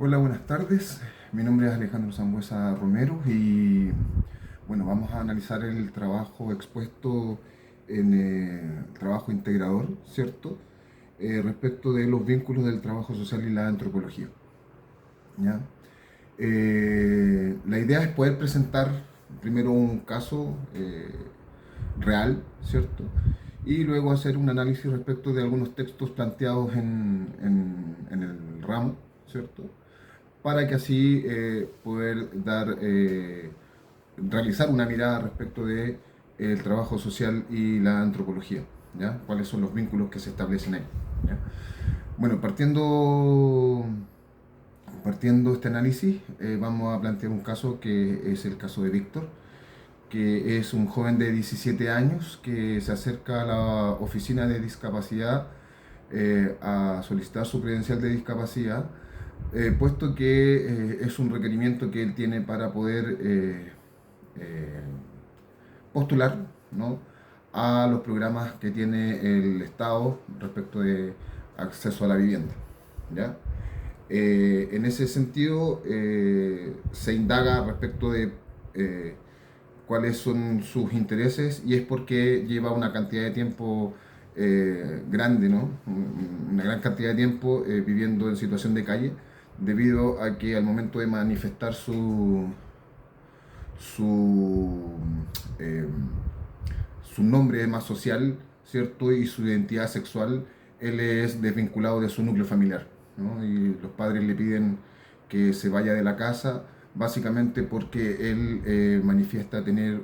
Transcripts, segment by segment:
Hola, buenas tardes. Mi nombre es Alejandro Sangüesa Romero y bueno, vamos a analizar el trabajo expuesto en el trabajo integrador, ¿cierto? Respecto de los vínculos del trabajo social y la antropología. ¿Ya? La idea es poder presentar primero un caso real, ¿cierto? Y luego hacer un análisis respecto de algunos textos planteados en el ramo, ¿cierto? Para que así poder realizar una mirada respecto de el trabajo social y la antropología, ¿ya? ¿Cuáles son los vínculos que se establecen ahí? ¿Ya? Bueno, partiendo este análisis, vamos a plantear un caso que es el caso de Víctor, que es un joven de 17 años que se acerca a la oficina de discapacidad a solicitar su credencial de discapacidad, puesto que es un requerimiento que él tiene para poder eh, postular, ¿no?, a los programas que tiene el Estado respecto de acceso a la vivienda. ¿Ya? En ese sentido, se indaga respecto de eh, cuáles son sus intereses y es porque lleva una cantidad de tiempo grande, ¿no? Una gran cantidad de tiempo viviendo en situación de calle, debido a que al momento de manifestar su, eh, su nombre más social, ¿cierto? Y su identidad sexual, él es desvinculado de su núcleo familiar, ¿no? Y los padres le piden que se vaya de la casa, básicamente porque él manifiesta tener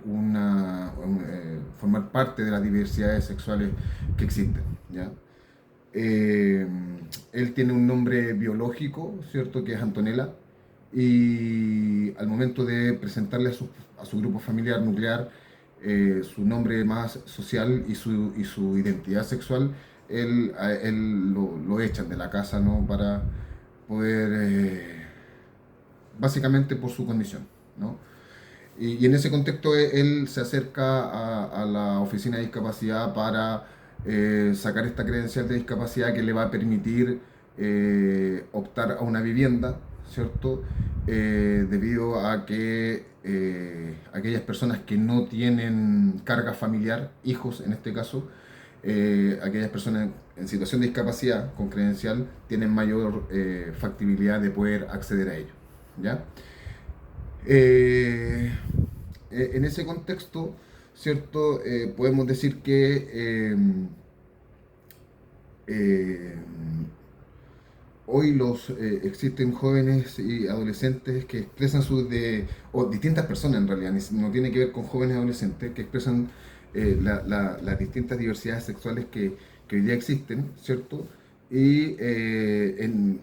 formar parte de las diversidades sexuales que existen, ¿ya? Eh, Él tiene un nombre biológico, ¿cierto? Que es Antonella. Y al momento de presentarle a su grupo familiar nuclear su nombre más social y su identidad sexual, a él lo echan de la casa, ¿no? Para poder, básicamente por su condición, ¿no? Y en ese contexto él se acerca a la oficina de discapacidad para sacar esta credencial de discapacidad que le va a permitir optar a una vivienda, ¿cierto? Debido a que aquellas personas que no tienen carga familiar, hijos en este caso, aquellas personas en situación de discapacidad con credencial tienen mayor factibilidad de poder acceder a ello, ¿ya? Eh, en ese contexto, ¿cierto? Podemos decir que eh, hoy existen jóvenes y adolescentes que expresan o distintas personas en realidad, no tiene que ver con jóvenes y adolescentes, que expresan las distintas diversidades sexuales que hoy día existen, ¿cierto? Y en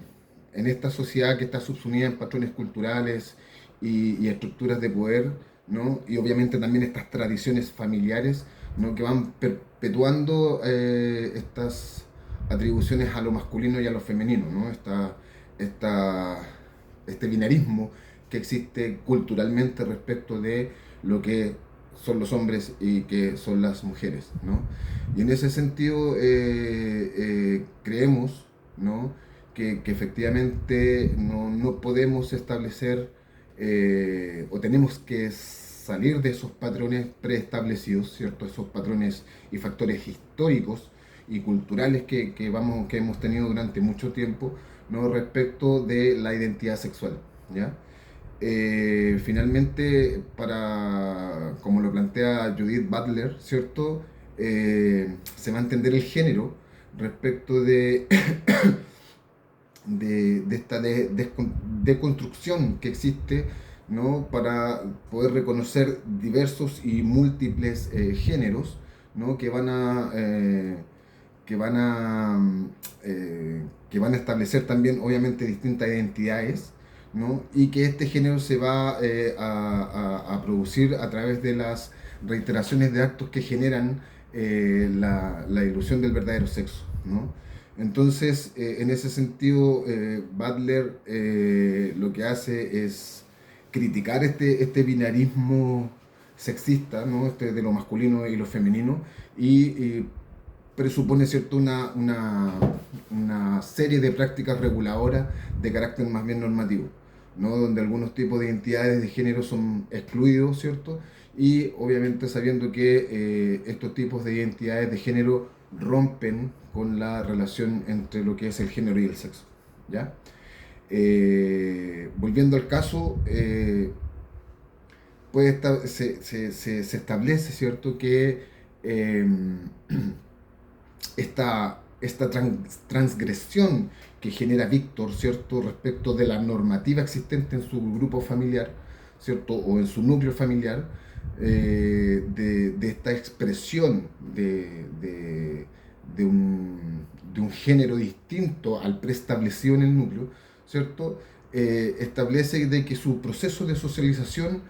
esta sociedad que está subsumida en patrones culturales y estructuras de poder, ¿no? Y obviamente también estas tradiciones familiares, ¿no?, que van perpetuando estas atribuciones a lo masculino y a lo femenino, ¿no? Esta, este binarismo que existe culturalmente respecto de lo que son los hombres y que son las mujeres, ¿no? Y en ese sentido creemos, ¿no?, que efectivamente no podemos establecer o tenemos que salir de esos patrones preestablecidos, ¿cierto? Esos patrones y factores históricos y culturales que hemos tenido durante mucho tiempo, ¿no?, respecto de la identidad sexual, ¿ya? Finalmente, como lo plantea Judith Butler, ¿cierto? Se va a entender el género respecto de esta deconstrucción que existe, ¿no?, para poder reconocer diversos y múltiples géneros, ¿no?, que van a, que van a establecer también, obviamente, distintas identidades, ¿no? Y que este género se va a producir a través de las reiteraciones de actos que generan la ilusión del verdadero sexo, ¿no? Entonces, en ese sentido, Butler lo que hace es criticar este binarismo sexista, ¿no?, de lo masculino y lo femenino, y presupone, ¿cierto?, una serie de prácticas reguladoras de carácter más bien normativo, ¿no? Donde algunos tipos de identidades de género son excluidos, ¿cierto? Y obviamente sabiendo que estos tipos de identidades de género rompen con la relación entre lo que es el género y el sexo, ¿ya? Volviendo al caso, se establece, ¿cierto?, que eh, transgresión que genera Víctor, ¿cierto?, respecto de la normativa existente en su grupo familiar, ¿cierto?, o en su núcleo familiar, de esta expresión de un género distinto al preestablecido en el núcleo, ¿cierto?, establece de que su proceso de socialización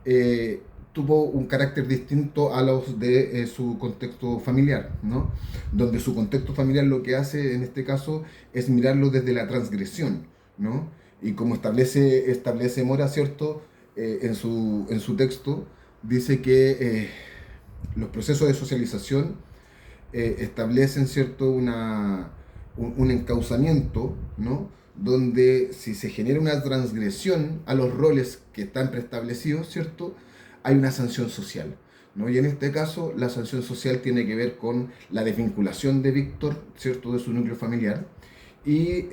eh, tuvo un carácter distinto a los de su contexto familiar, ¿no? Donde su contexto familiar lo que hace en este caso es mirarlo desde la transgresión, ¿no? Y como establece Mora, ¿cierto? En su texto, dice que los procesos de socialización establecen, ¿cierto?, un encauzamiento, ¿no? Donde si se genera una transgresión a los roles que están preestablecidos, ¿cierto?, hay una sanción social, ¿no? Y en este caso la sanción social tiene que ver con la desvinculación de Víctor, ¿cierto?, de su núcleo familiar. Y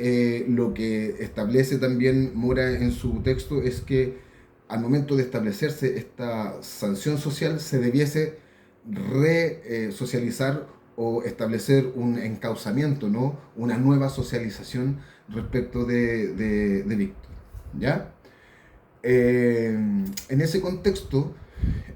lo que establece también Mora en su texto es que al momento de establecerse esta sanción social se debiese re-socializar o establecer un encauzamiento, ¿no? Una nueva socialización respecto de Víctor, ¿ya? En ese contexto,